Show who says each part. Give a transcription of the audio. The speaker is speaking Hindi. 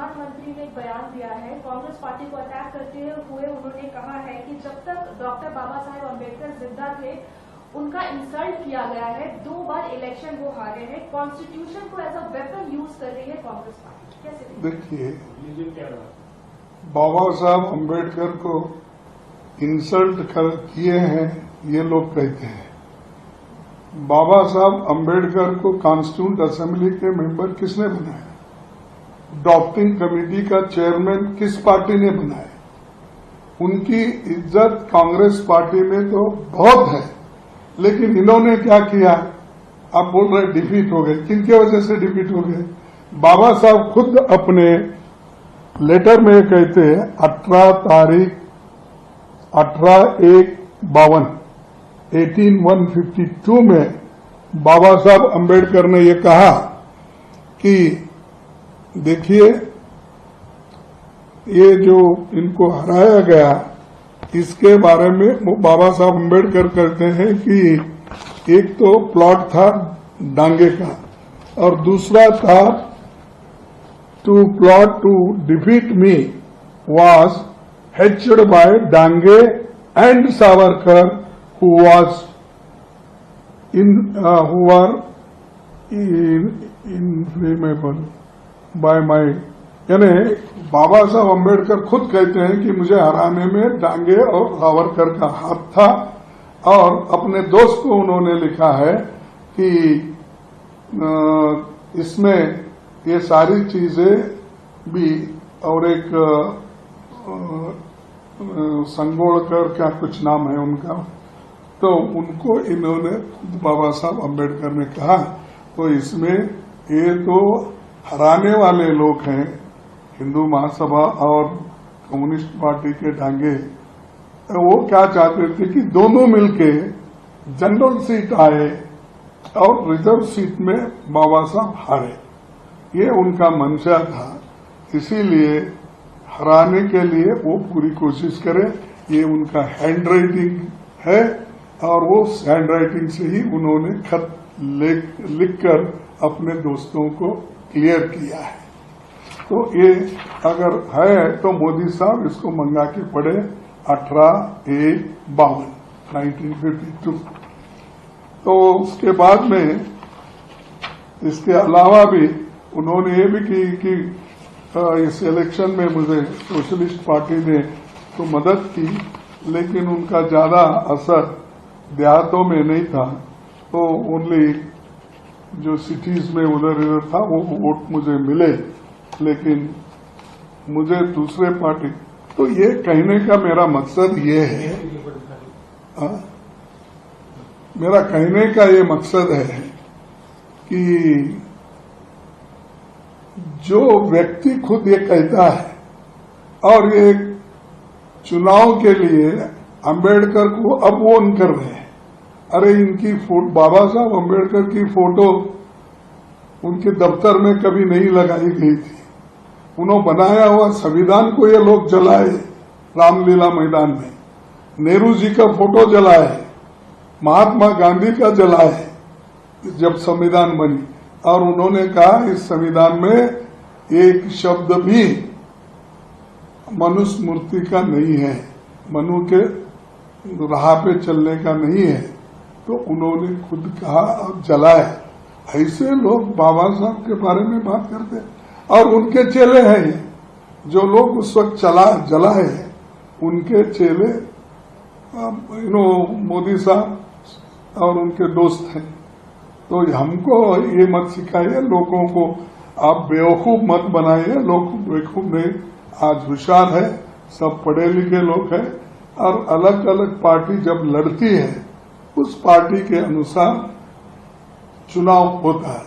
Speaker 1: प्रधानमंत्री ने एक बयान दिया है, कांग्रेस पार्टी को अटैक करते हुए उन्होंने कहा है कि जब तक डॉक्टर बाबा साहेब अम्बेडकर जिंदा थे उनका इंसल्ट किया गया है, 2 बार इलेक्शन वो हारे हैं, कॉन्स्टिट्यूशन को एज अ वेपन यूज कर रही है कांग्रेस पार्टी। कैसे
Speaker 2: देखिए,
Speaker 3: बाबा साहब अम्बेडकर को इंसल्ट किए हैं ये लोग कहते हैं। बाबा साहब अम्बेडकर को कॉन्स्टिट्यूंट असेंबली के मेंबर किसने बनाया? ड्राफ्टिंग कमेटी का चेयरमैन किस पार्टी ने बनाया? उनकी इज्जत कांग्रेस पार्टी में तो बहुत है, लेकिन इन्होंने क्या किया? आप बोल रहे डिफीट हो गए, किनके वजह से डिफीट हो गए? बाबा साहब खुद अपने लेटर में कहते हैं 18/1/52 में बाबा साहब अम्बेडकर ने ये कहा कि देखिए, ये जो इनको हराया गया इसके बारे में वो बाबा साहब अम्बेडकर कहते हैं कि एक तो प्लॉट था डांगे का और दूसरा था to plot to defeat me was hatched by Dange and Savarkar, who were inflammable by my। यानी बाबा साहब अम्बेडकर खुद कहते हैं कि मुझे हराने में डांगे और सावरकर का हाथ था, और अपने दोस्त को उन्होंने लिखा है कि इसमें ये सारी चीजें भी, और एक संगोड़कर क्या कुछ नाम है उनका, तो उनको इन्होंने बाबा साहब अम्बेडकर ने कहा। तो इसमें ये तो हराने वाले लोग हैं, हिंदू महासभा और कम्युनिस्ट पार्टी के डांगे। वो क्या चाहते थे कि दोनों मिलके जनरल सीट आए और रिजर्व सीट में बाबा साहब हारे। ये उनका मंशा था, इसीलिए हराने के लिए वो पूरी कोशिश करें। ये उनका हैंड राइटिंग है और वो हैंड राइटिंग से ही उन्होंने खत लिखकर अपने दोस्तों को क्लियर किया है। तो ये अगर है तो मोदी साहब इसको मंगा के पढ़े 18/1/1952। तो उसके बाद में इसके अलावा भी उन्होंने ये भी की कि इस इलेक्शन में मुझे सोशलिस्ट पार्टी ने तो मदद की, लेकिन उनका ज्यादा असर देहातों में नहीं था, तो ओनली जो सिटीज में उधर इधर था वो वोट मुझे मिले, लेकिन मुझे दूसरे पार्टी। तो ये कहने का मेरा मकसद ये है, मेरा कहने का ये मकसद है कि जो व्यक्ति खुद ये कहता है और ये चुनाव के लिए अंबेडकर को अब ओन कर रहे हैं। अरे इनकी बाबा साहब अंबेडकर की फोटो उनके दफ्तर में कभी नहीं लगाई गई थी। उन्होंने बनाया हुआ संविधान को ये लोग जलाए रामलीला मैदान में, नेहरू जी का फोटो जलाए, महात्मा गांधी का जलाए जब संविधान बनी, और उन्होंने कहा इस संविधान में एक शब्द भी मनुस्मृति का नहीं है, मनु के राह पे चलने का नहीं है। तो उन्होंने खुद कहा अब जलाए। ऐसे लोग बाबा साहब के बारे में बात करते हैं, और उनके चेले हैं जो लोग उस वक्त जलाए, उनके चेले मोदी साहब और उनके दोस्त हैं। तो हमको ये मत सिखाइए लोगों को, आप बेवकूफ मत बनाइए। लोग बेवकूफ नहीं, आज होशियार है, सब पढ़े लिखे लोग हैं, और अलग अलग पार्टी जब लड़ती है उस पार्टी के अनुसार चुनाव होता है।